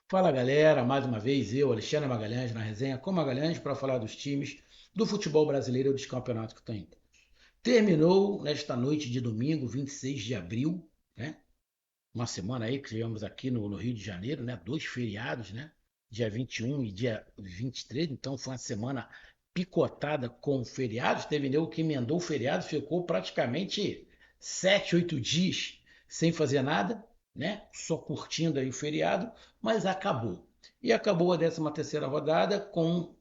Fala galera, mais uma vez eu, Alexandre Magalhães, na resenha com Magalhães para falar dos times do futebol brasileiro e dos campeonatos que estão em curso. Terminou nesta noite de domingo, 26 de abril, né? Uma semana aí que tivemos aqui no Rio de Janeiro, né? Dois feriados, né? Dia 21 e dia 23, então foi uma semana picotada com feriados. Teve nego que emendou o feriado, ficou praticamente 7, 8 dias sem fazer nada, né? Só curtindo aí o feriado, mas acabou. E acabou a 13ª rodada com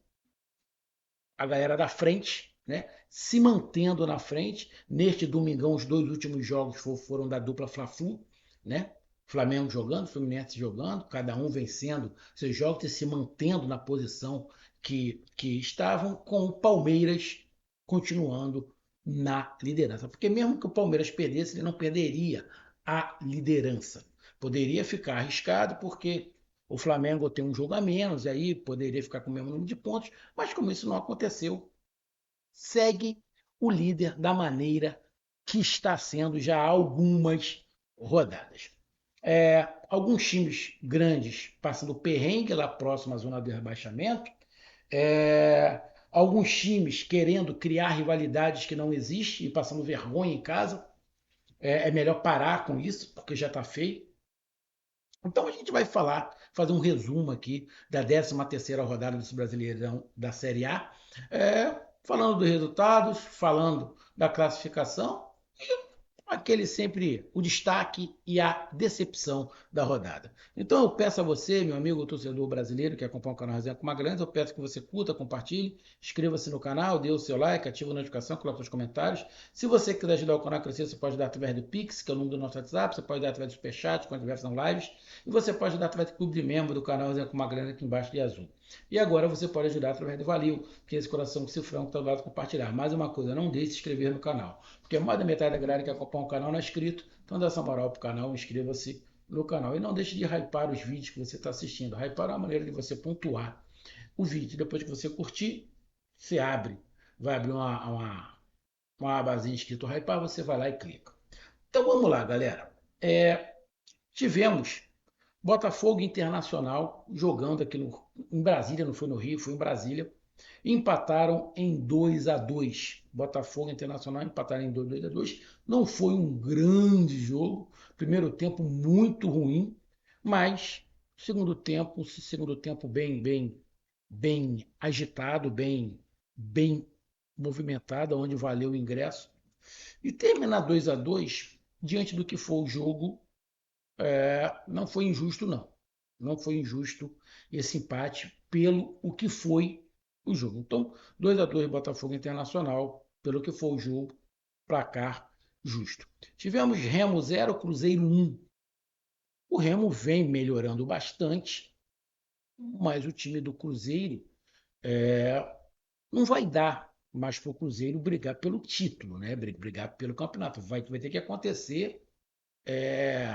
a galera da frente, né? Se mantendo na frente. Neste domingão, os dois últimos jogos foram da dupla Fla-Flu, né? Flamengo jogando, Fluminense jogando, cada um vencendo seus jogos e se mantendo na posição que estavam, com o Palmeiras continuando na liderança. Porque mesmo que o Palmeiras perdesse, ele não perderia a liderança. Poderia ficar arriscado, porque o Flamengo tem um jogo a menos, e aí poderia ficar com o mesmo número de pontos, mas como isso não aconteceu, segue o líder da maneira que está sendo já há algumas rodadas. Alguns times grandes passando perrengue lá próximo à zona do rebaixamento, alguns times querendo criar rivalidades que não existem e passando vergonha em casa. É melhor parar com isso, porque já está feio. Então a gente vai fazer um resumo aqui da 13ª rodada desse Brasileirão da Série A, falando dos resultados, falando da classificação, aquele sempre o destaque e a decepção da rodada. Então eu peço a você, meu amigo torcedor brasileiro que acompanha o canal Resenha com Magalhães, eu peço que você curta, compartilhe, inscreva-se no canal, dê o seu like, ative a notificação, coloque os comentários. Se você quiser ajudar o canal a crescer, você pode dar através do Pix, que é o número do nosso WhatsApp, você pode dar através do Superchat, quando tiver são lives, e você pode dar através do clube de membro do canal Resenha com Magalhães aqui embaixo de azul. E agora você pode ajudar através do Valeu, que é esse coração cifrão que está do lado de compartilhar. Mais uma coisa, não deixe de se inscrever no canal, porque mais da metade da galera que acompanha o canal não é inscrito, então dá essa moral pro canal, inscreva-se no canal. E não deixe de hypar os vídeos que você está assistindo. Hypar é uma maneira de você pontuar o vídeo. Depois que você curtir, você abre. Vai abrir uma abazinha escrito hypar, você vai lá e clica. Então vamos lá, galera. Tivemos Botafogo Internacional jogando aqui em Brasília, não foi no Rio, foi em Brasília. Empataram em 2-2. Botafogo Internacional empataram em 2-2. Não foi um grande jogo. Primeiro tempo muito ruim, mas segundo tempo bem agitado, bem movimentado, onde valeu o ingresso. E terminar 2-2 diante do que foi o jogo, não foi injusto, não. Não foi injusto esse empate pelo o que foi o jogo. Então, 2-2 Botafogo Internacional, pelo que foi o jogo, placar justo. Tivemos Remo 0, Cruzeiro 1. O Remo vem melhorando bastante, mas o time do Cruzeiro não vai dar mais para o Cruzeiro brigar pelo título, né? Brigar pelo campeonato. Vai ter que acontecer é,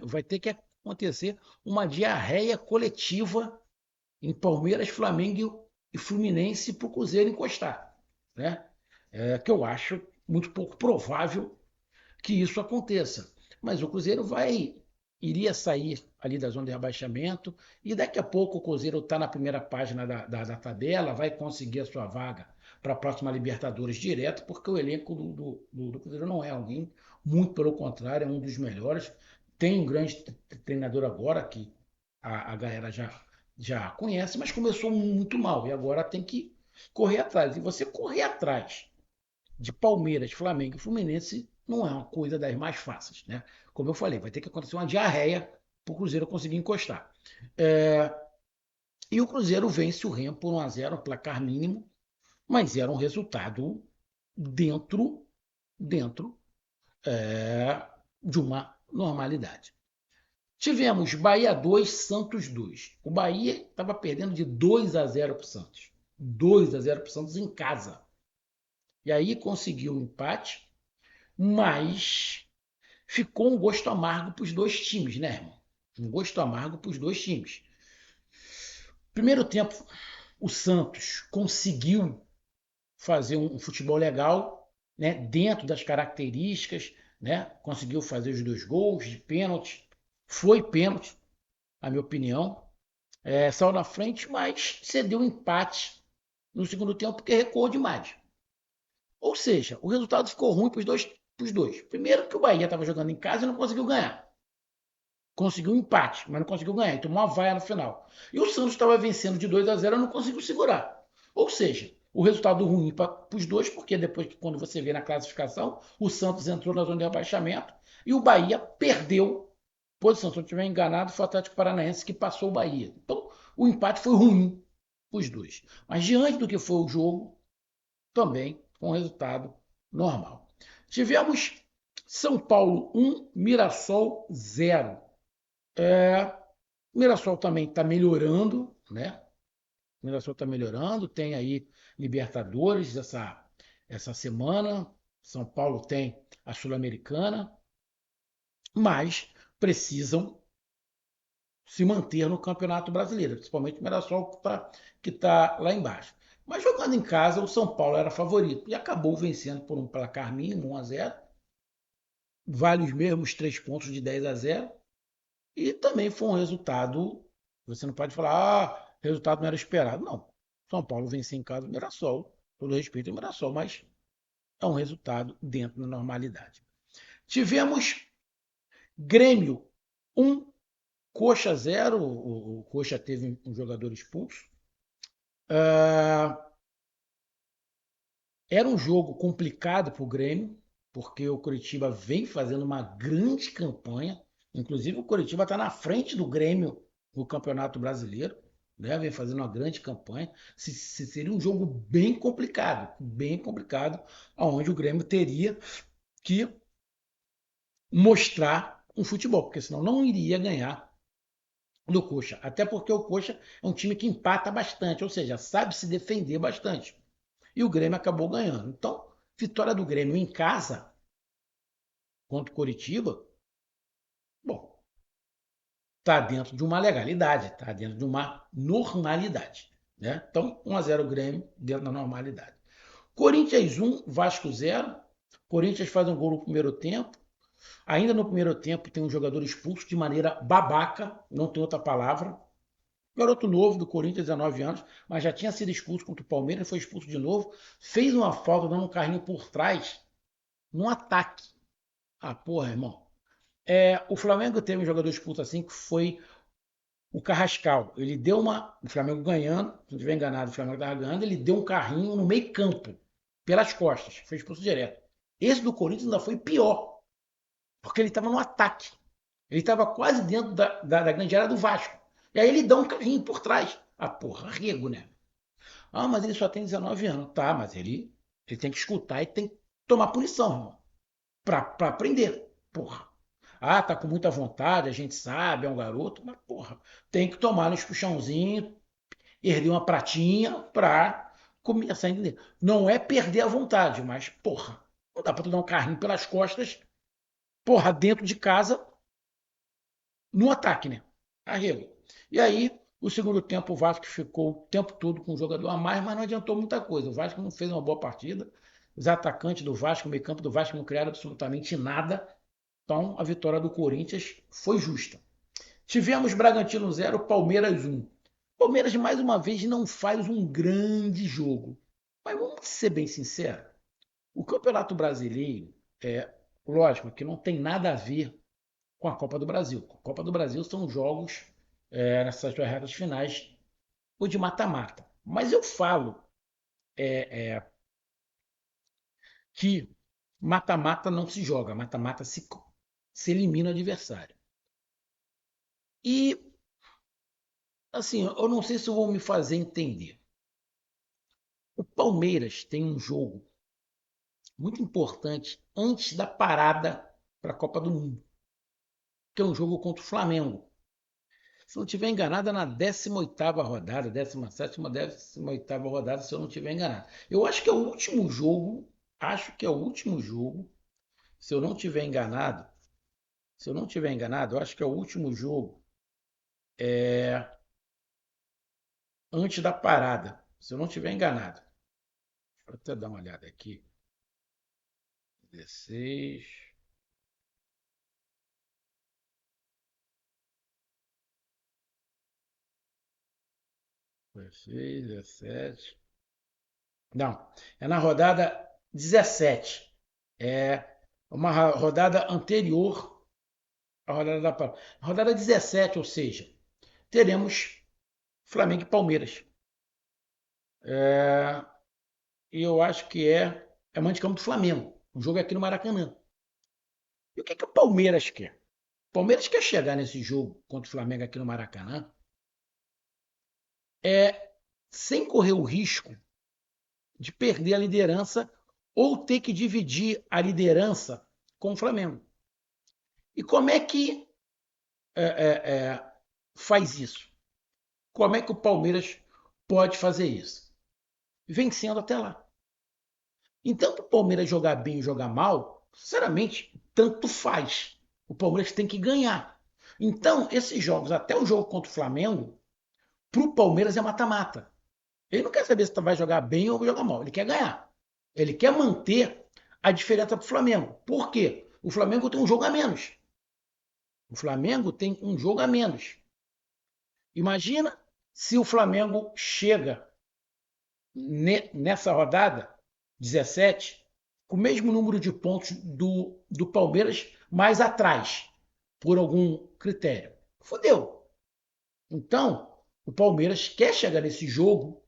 vai ter que acontecer uma diarreia coletiva em Palmeiras, Flamengo e Fluminense para o Cruzeiro encostar, né? Que eu acho muito pouco provável que isso aconteça. Mas o Cruzeiro iria sair ali da zona de rebaixamento e daqui a pouco o Cruzeiro está na primeira página da tabela, vai conseguir a sua vaga para a próxima Libertadores direto, porque o elenco do Cruzeiro não é alguém, muito pelo contrário, é um dos melhores. Tem um grande treinador agora que a galera já conhece, mas começou muito mal e agora tem que correr atrás. E você correr atrás de Palmeiras, Flamengo e Fluminense não é uma coisa das mais fáceis, né? Como eu falei, vai ter que acontecer uma diarreia para o Cruzeiro conseguir encostar. É, e o Cruzeiro vence o Remo por 1-0, placar mínimo, mas era um resultado dentro, dentro de uma normalidade. Tivemos Bahia 2, Santos 2. O Bahia estava perdendo de 2-0 para o Santos. 2-0 para o Santos em casa. E aí conseguiu o empate, mas ficou um gosto amargo para os dois times, né, irmão? Um gosto amargo para os dois times. Primeiro tempo, o Santos conseguiu fazer um futebol legal, né, dentro das características, né? Conseguiu fazer os dois gols de pênalti, Foi pênalti, na minha opinião. Saiu na frente, mas cedeu um empate no segundo tempo porque recuou demais. Ou seja, o resultado ficou ruim para os dois, pros dois. Primeiro que o Bahia estava jogando em casa e não conseguiu ganhar. Conseguiu um empate, mas não conseguiu ganhar. E tomou uma vaia no final. E o Santos estava vencendo de 2-0 e não conseguiu segurar. Ou seja, o resultado ruim para os dois, porque depois, quando você vê na classificação, o Santos entrou na zona de rebaixamento e o Bahia perdeu posição. Se eu não estiver enganado, foi o Atlético Paranaense que passou o Bahia. Então, o empate foi ruim para os dois. Mas diante do que foi o jogo, também com resultado normal. Tivemos São Paulo 1, Mirassol 0. O Mirassol também está melhorando, né? O Mirassol está melhorando, tem aí Libertadores essa semana. São Paulo tem a Sul-Americana, mas precisam se manter no Campeonato Brasileiro, principalmente o Mirassol que tá lá embaixo. Mas jogando em casa, o São Paulo era favorito e acabou vencendo por um placar mínimo, 1-0. Vale os mesmos 3 pontos de 10-0. E também foi um resultado. Você não pode falar, o resultado não era esperado. Não. São Paulo venceu em casa o Mirassol, todo respeito ao Mirassol, mas é um resultado dentro da normalidade. Tivemos Grêmio 1, Coxa 0. O Coxa teve um jogador expulso. Era um jogo complicado para o Grêmio, porque o Curitiba vem fazendo uma grande campanha. Inclusive, o Curitiba está na frente do Grêmio no Campeonato Brasileiro, né? Vem fazendo uma grande campanha. Seria um jogo bem complicado, onde o Grêmio teria que mostrar um futebol, porque senão não iria ganhar do Coxa. Até porque o Coxa é um time que empata bastante, ou seja, sabe se defender bastante. E o Grêmio acabou ganhando. Então, vitória do Grêmio em casa contra o Coritiba, bom, está dentro de uma legalidade, está dentro de uma normalidade. Né? Então, 1-0 Grêmio dentro da normalidade. Corinthians 1, Vasco 0. Corinthians faz um gol no primeiro tempo. Ainda no primeiro tempo tem um jogador expulso de maneira babaca, não tem outra palavra. Garoto novo do Corinthians, 19 anos, mas já tinha sido expulso contra o Palmeiras, foi expulso de novo. Fez uma falta dando um carrinho por trás, num ataque. Ah, porra, irmão. O Flamengo teve um jogador expulso assim que foi o Carrascal. Ele deu uma. O Flamengo ganhando, se não estiver enganado, o Flamengo estava ganhando, ele deu um carrinho no meio campo, pelas costas. Foi expulso direto. Esse do Corinthians ainda foi pior, porque ele estava no ataque. Ele estava quase dentro da grande área do Vasco. E aí ele dá um carrinho por trás. Ah, porra, rego, né? Ah, mas ele só tem 19 anos. Tá, mas ele tem que escutar e tem que tomar punição, irmão. Pra aprender. Porra. Ah, tá com muita vontade, a gente sabe, é um garoto, mas porra, tem que tomar nos puxãozinhos, erguer uma pratinha pra começar a entender. Não é perder a vontade, mas porra, não dá pra tu dar um carrinho pelas costas, porra, dentro de casa, no ataque, né? Arrego. E aí, o segundo tempo, o Vasco ficou o tempo todo com o jogador a mais, mas não adiantou muita coisa. O Vasco não fez uma boa partida. Os atacantes do Vasco, o meio campo do Vasco não criaram absolutamente nada. Então, a vitória do Corinthians foi justa. Tivemos Bragantino 0, Palmeiras 1. Palmeiras, mais uma vez, não faz um grande jogo. Mas vamos ser bem sinceros: o Campeonato Brasileiro, lógico que não tem nada a ver com a Copa do Brasil. A Copa do Brasil são jogos nessas duas retas finais, ou de mata-mata. Mas eu falo que mata-mata não se joga, mata-mata se elimina o adversário. E assim, eu não sei se eu vou me fazer entender. O Palmeiras tem um jogo muito importante antes da parada para a Copa do Mundo, que é um jogo contra o Flamengo. Se não estiver enganado, é na 18ª rodada, 17ª, 18ª rodada, se eu não estiver enganado. Eu acho que é o último jogo, se eu não estiver enganado, eu acho que é o último jogo antes da parada, se eu não estiver enganado. Deixa eu até dar uma olhada aqui. 16. 16, 17. Não, é na rodada 17. É uma rodada anterior à rodada da rodada 17, ou seja, teremos Flamengo e Palmeiras. E eu acho que é Mãe de Campo do Flamengo. O jogo é aqui no Maracanã. E o que o Palmeiras quer? O Palmeiras quer chegar nesse jogo contra o Flamengo aqui no Maracanã sem correr o risco de perder a liderança ou ter que dividir a liderança com o Flamengo. E como é que faz isso? Como é que o Palmeiras pode fazer isso? Vencendo até lá. Então, para o Palmeiras jogar bem e jogar mal, sinceramente, tanto faz. O Palmeiras tem que ganhar. Então, esses jogos, até o jogo contra o Flamengo, para o Palmeiras é mata-mata. Ele não quer saber se vai jogar bem ou vai jogar mal. Ele quer ganhar. Ele quer manter a diferença para o Flamengo. Por quê? O Flamengo tem um jogo a menos. O Flamengo tem um jogo a menos. Imagina se o Flamengo chega nessa rodada 17 com o mesmo número de pontos do Palmeiras mais atrás, por algum critério. Fodeu. Então, o Palmeiras quer chegar nesse jogo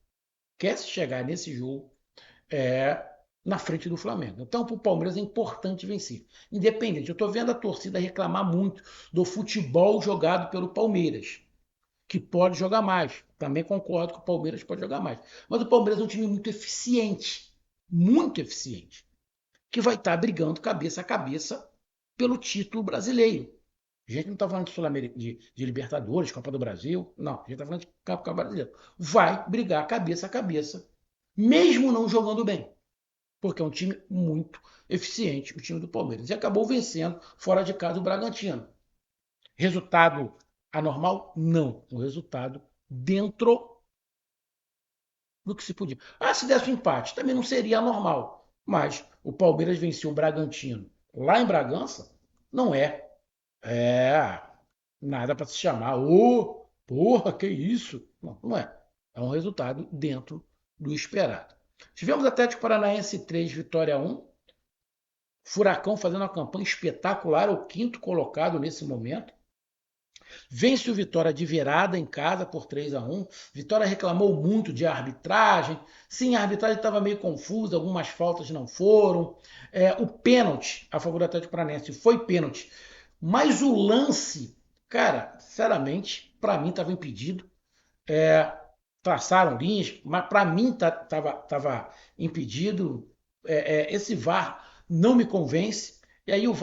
na frente do Flamengo. Então, para o Palmeiras é importante vencer. Independente, eu estou vendo a torcida reclamar muito do futebol jogado pelo Palmeiras, que pode jogar mais. Também concordo que o Palmeiras pode jogar mais. Mas o Palmeiras é um time muito eficiente, que vai estar brigando cabeça a cabeça pelo título brasileiro. A gente não está falando de Libertadores, Copa do Brasil, não. A gente está falando de Copa Brasileiro. Vai brigar cabeça a cabeça, mesmo não jogando bem, porque é um time muito eficiente, o time do Palmeiras. E acabou vencendo fora de casa o Bragantino. Resultado anormal? Não. Um resultado dentro do que se podia. Se desse um empate, também não seria anormal. Mas o Palmeiras venceu o Bragantino lá em Bragança, não é nada para se chamar. Porra, que isso? Não, não é. É um resultado dentro do esperado. Tivemos Atlético Paranaense 3, Vitória 1. Furacão fazendo uma campanha espetacular, o quinto colocado nesse momento. Vence o Vitória de virada em casa por 3-1. Vitória reclamou muito de arbitragem. Sim, a arbitragem estava meio confusa, algumas faltas não foram. O pênalti a favor do Atlético Paranaense foi pênalti. Mas o lance, cara, sinceramente, para mim estava impedido. Traçaram linhas, mas para mim estava impedido. Esse VAR não me convence. E aí o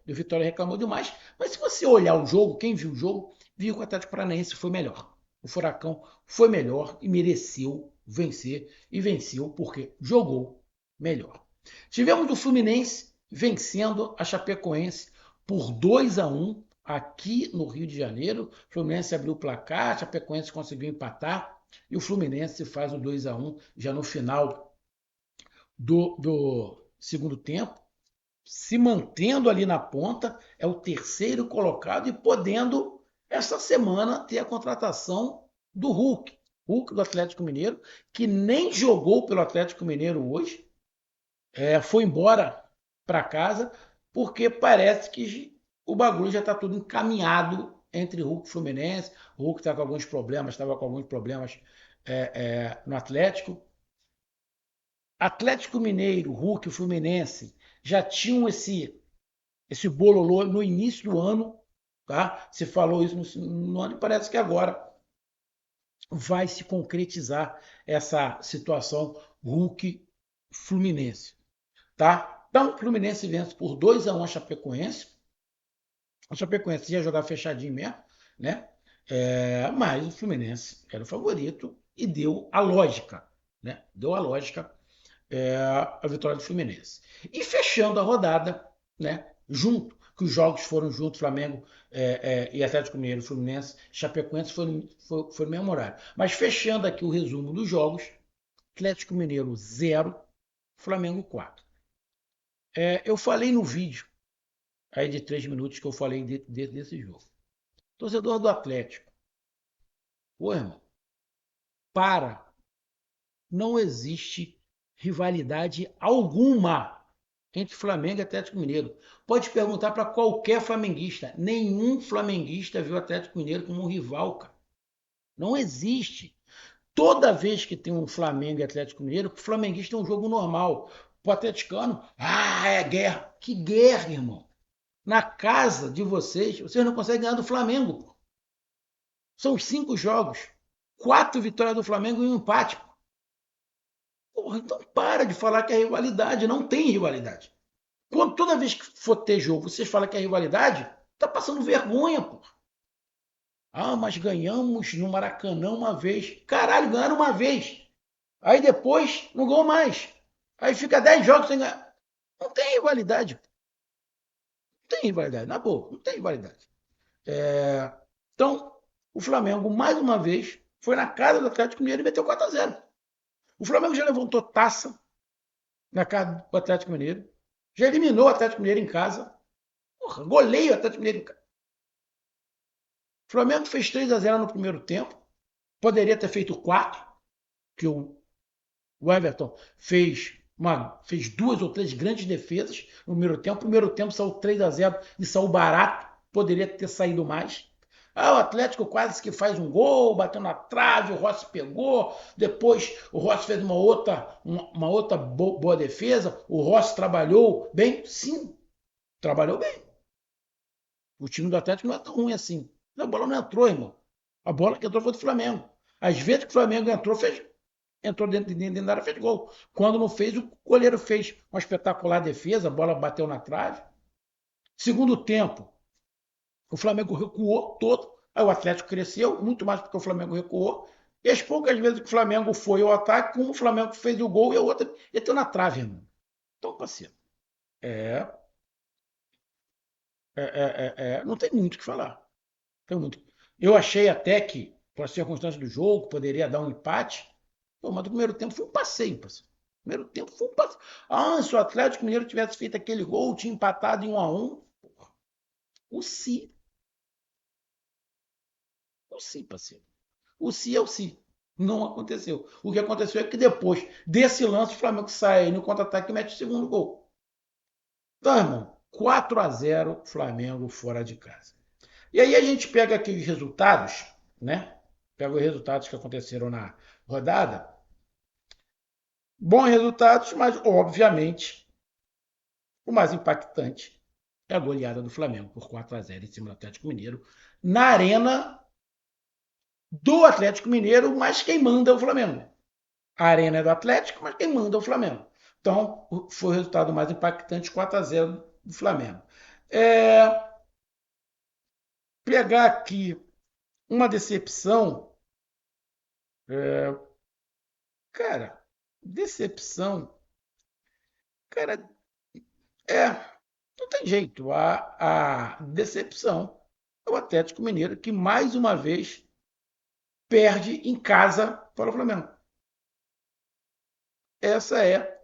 Vitória reclamou demais. Mas se você olhar o jogo, quem viu o jogo, viu que o Atlético Paranaense foi melhor. O Furacão foi melhor e mereceu vencer. E venceu porque jogou melhor. Tivemos o Fluminense vencendo a Chapecoense por 2-1 aqui no Rio de Janeiro. O Fluminense abriu o placar, a Chapecoense conseguiu empatar e o Fluminense faz o 2-1 já no final do segundo tempo, se mantendo ali na ponta, é o terceiro colocado e podendo, essa semana, ter a contratação do Hulk do Atlético Mineiro, que nem jogou pelo Atlético Mineiro hoje, foi embora para casa, porque parece que o bagulho já está tudo encaminhado entre Hulk e Fluminense. O Hulk está com alguns problemas, estava com alguns problemas no Atlético. Atlético Mineiro, Hulk e Fluminense já tinham esse bololô no início do ano, tá? Se falou isso no ano e parece que agora vai se concretizar essa situação Hulk-Fluminense, tá? Então, o Fluminense vence por 2-1 a Chapecoense. A Chapecoense ia jogar fechadinho mesmo, né? Mas o Fluminense era o favorito e deu a lógica, né? Deu a lógica a vitória do Fluminense. E fechando a rodada, né? Junto, que os jogos foram juntos, Flamengo e Atlético Mineiro, Fluminense, Chapecoense foi no mesmo horário. Mas fechando aqui o resumo dos jogos, Atlético Mineiro 0, Flamengo 4. Eu falei no vídeo aí de 3 minutos que eu falei desse jogo. Torcedor do Atlético. Pô, irmão, Para. Não existe rivalidade alguma entre Flamengo e Atlético Mineiro. Pode perguntar para qualquer flamenguista. Nenhum flamenguista viu o Atlético Mineiro como um rival, cara. Não existe. Toda vez que tem um Flamengo e Atlético Mineiro, o flamenguista é um jogo normal. O atleticano, é guerra. Que guerra, irmão? Na casa de vocês não conseguem ganhar do Flamengo. São 5 jogos. 4 vitórias do Flamengo e um empate. Porra, então para de falar que é rivalidade. Não tem rivalidade. Quando toda vez que for ter jogo, vocês falam que é rivalidade, tá passando vergonha, pô. Mas ganhamos no Maracanã uma vez. Caralho, ganharam uma vez. Aí depois não ganhou mais. Aí fica 10 jogos sem ganhar. Não tem rivalidade. Não tem rivalidade, na boa, não tem rivalidade. Então, o Flamengo, mais uma vez, foi na casa do Atlético Mineiro e meteu 4-0. O Flamengo já levantou taça na casa do Atlético Mineiro. Já eliminou o Atlético Mineiro em casa. Porra, goleio o Atlético Mineiro em casa. O Flamengo fez 3-0 no primeiro tempo. Poderia ter feito 4, que o Everton fez 2 ou 3 grandes defesas no primeiro tempo. No primeiro tempo saiu 3-0 e saiu barato. Poderia ter saído mais. O Atlético quase que faz um gol, bateu na trave, o Rossi pegou. Depois o Rossi fez uma outra boa defesa. O Rossi trabalhou bem? Sim, trabalhou bem. O time do Atlético não é tão ruim assim. A bola não entrou, irmão. A bola que entrou foi do Flamengo. Às vezes que o Flamengo entrou dentro da área, fez gol. Quando não fez, o goleiro fez uma espetacular defesa, a bola bateu na trave. Segundo tempo, o Flamengo recuou todo. Aí o Atlético cresceu, muito mais porque o Flamengo recuou. E as poucas vezes que o Flamengo foi ao ataque, como o Flamengo fez o gol e a outra meteu na trave, irmão. Então, parceiro, é, não tem muito o que falar. Tem muito. Eu achei até que, por circunstância do jogo, poderia dar um empate. Pô, mas no primeiro tempo foi um passeio, parceiro. No primeiro tempo foi um passeio. Se o Atlético Mineiro tivesse feito aquele gol, tinha empatado em 1-1. O si. O si, parceiro. O si é o si. Não aconteceu. O que aconteceu é que depois desse lance, o Flamengo sai no contra-ataque e mete o segundo gol. Então, irmão, 4-0 Flamengo fora de casa. E aí a gente pega aqui os resultados, né? Pega os resultados que aconteceram na rodada. Bons resultados, mas obviamente o mais impactante é a goleada do Flamengo por 4-0 em cima do Atlético Mineiro, na arena do Atlético Mineiro, mas quem manda é o Flamengo. A arena é do Atlético, mas quem manda é o Flamengo. Então, foi o resultado mais impactante, 4-0 do Flamengo. Pegar aqui uma decepção. Cara, decepção. Cara, não tem jeito. A decepção é o Atlético Mineiro, que mais uma vez perde em casa para o Flamengo. Essa é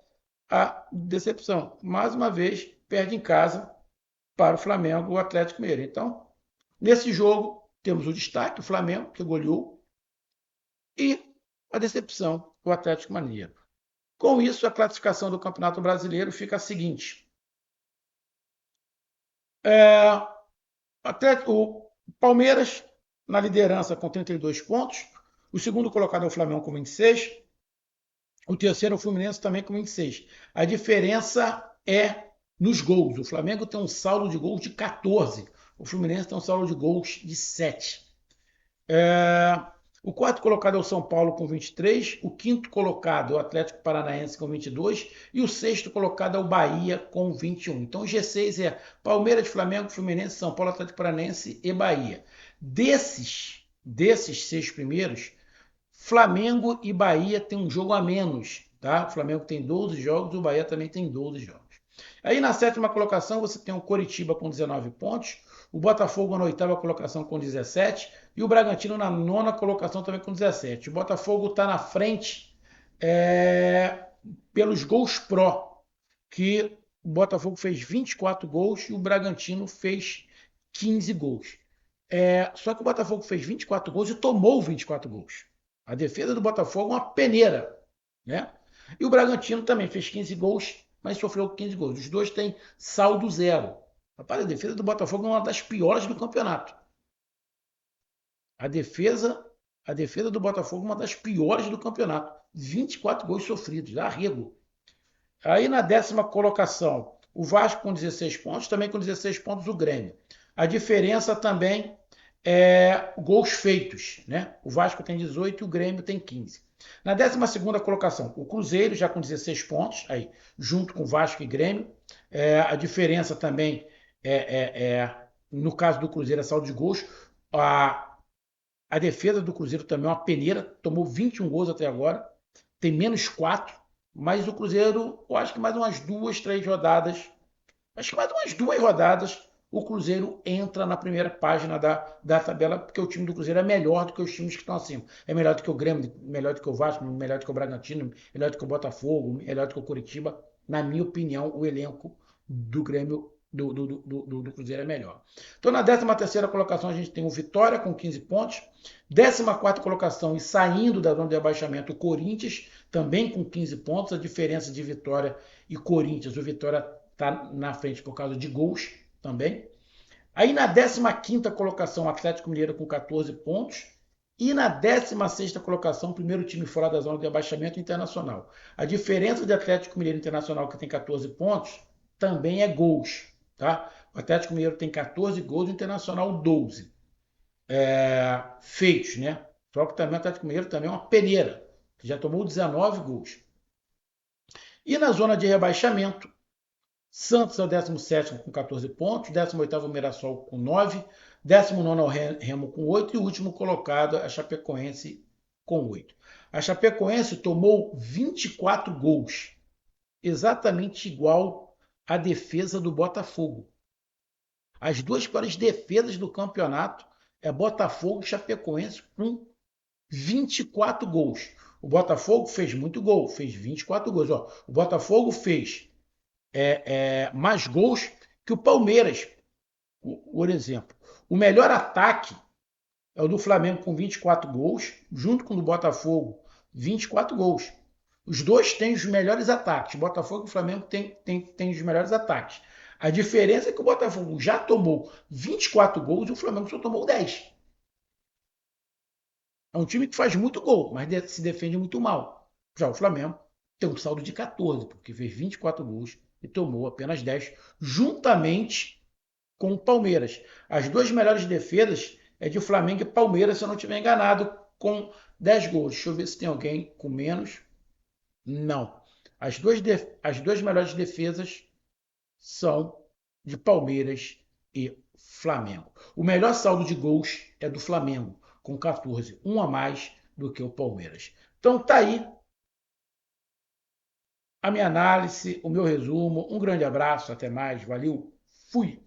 a decepção. Mais uma vez, perde em casa para o Flamengo, o Atlético Mineiro. Então, nesse jogo, temos o destaque, o Flamengo, que goleou, e a decepção, o Atlético Mineiro. Com isso, a classificação do Campeonato Brasileiro fica a seguinte. O Palmeiras na liderança com 32 pontos. O segundo colocado é o Flamengo com 26. O terceiro é o Fluminense também com 26. A diferença é nos gols. O Flamengo tem um saldo de gols de 14. O Fluminense tem um saldo de gols de 7. O quarto colocado é o São Paulo com 23, o quinto colocado é o Atlético Paranaense com 22 e o sexto colocado é o Bahia com 21. Então o G6 é Palmeiras, Flamengo, Fluminense, São Paulo, Atlético Paranaense e Bahia. Desses 6 primeiros, Flamengo e Bahia têm um jogo a menos. Tá? O Flamengo tem 12 jogos, o Bahia também tem 12 jogos. Aí na sétima colocação você tem o Coritiba com 19 pontos, o Botafogo na oitava colocação com 17 e o Bragantino na nona colocação também com 17. O Botafogo está na frente pelos gols pró, que o Botafogo fez 24 gols e o Bragantino fez 15 gols. Só que o Botafogo fez 24 gols e tomou 24 gols. A defesa do Botafogo é uma peneira, né? E o Bragantino também fez 15 gols, mas sofreu 15 gols. Os dois têm saldo zero. Rapaz, a defesa do Botafogo é uma das piores do campeonato. A defesa, a defesa do Botafogo é uma das piores do campeonato. 24 gols sofridos, arrego. Aí na 10ª colocação, o Vasco com 16 pontos, também com 16 pontos o Grêmio. A diferença também é gols feitos, né? O Vasco tem 18 e o Grêmio tem 15. Na 12ª colocação, o Cruzeiro já com 16 pontos, aí, junto com Vasco e Grêmio. A diferença também no caso do Cruzeiro, é saldo de gols. A defesa do Cruzeiro também é uma peneira, tomou 21 gols até agora, tem menos 4, mas o Cruzeiro, eu acho que mais umas 2, 3 rodadas, acho que mais umas 2 rodadas, o Cruzeiro entra na primeira página da tabela, porque o time do Cruzeiro é melhor do que os times que estão acima. É melhor do que o Grêmio, melhor do que o Vasco, melhor do que o Bragantino, melhor do que o Botafogo, melhor do que o Curitiba. Na minha opinião, o elenco do Grêmio, do Cruzeiro é melhor. Então, na 13ª colocação, a gente tem o Vitória com 15 pontos. 14ª colocação, e saindo da zona de abaixamento, o Corinthians, também com 15 pontos. A diferença de Vitória e Corinthians, o Vitória está na frente por causa de gols também. Aí na 15ª colocação, o Atlético Mineiro com 14 pontos. E na 16ª colocação, o primeiro time fora da zona de abaixamento, Internacional. A diferença de Atlético Mineiro e Internacional, que tem 14 pontos, também é gols. Tá? O Atlético Mineiro tem 14 gols, o Internacional 12. Feitos, né? Só que também o Atlético Mineiro também é uma peneira, que já tomou 19 gols. E na zona de rebaixamento, Santos é o 17º com 14 pontos, 18º Mirassol com 9, 19º Remo com 8 e o último colocado a Chapecoense com 8. A Chapecoense tomou 24 gols, exatamente igual à defesa do Botafogo. As duas piores defesas do campeonato é Botafogo e Chapecoense com 24 gols. O Botafogo fez muito gol, fez 24 gols. Ó, o Botafogo fez mais gols que o Palmeiras, por exemplo. O melhor ataque é o do Flamengo com 24 gols, junto com o do Botafogo, 24 gols. Os dois têm os melhores ataques. O Botafogo e o Flamengo têm os melhores ataques. A diferença é que o Botafogo já tomou 24 gols e o Flamengo só tomou 10. É um time que faz muito gol, mas se defende muito mal. Já o Flamengo tem um saldo de 14, porque fez 24 gols e tomou apenas 10, juntamente com o Palmeiras. As duas melhores defesas é de Flamengo e Palmeiras, se eu não estiver enganado, com 10 gols. Deixa eu ver se tem alguém com menos. Não. As duas melhores defesas são de Palmeiras e Flamengo. O melhor saldo de gols é do Flamengo, com 14, um a mais do que o Palmeiras. Então tá aí a minha análise, o meu resumo. Um grande abraço, até mais, valeu, fui!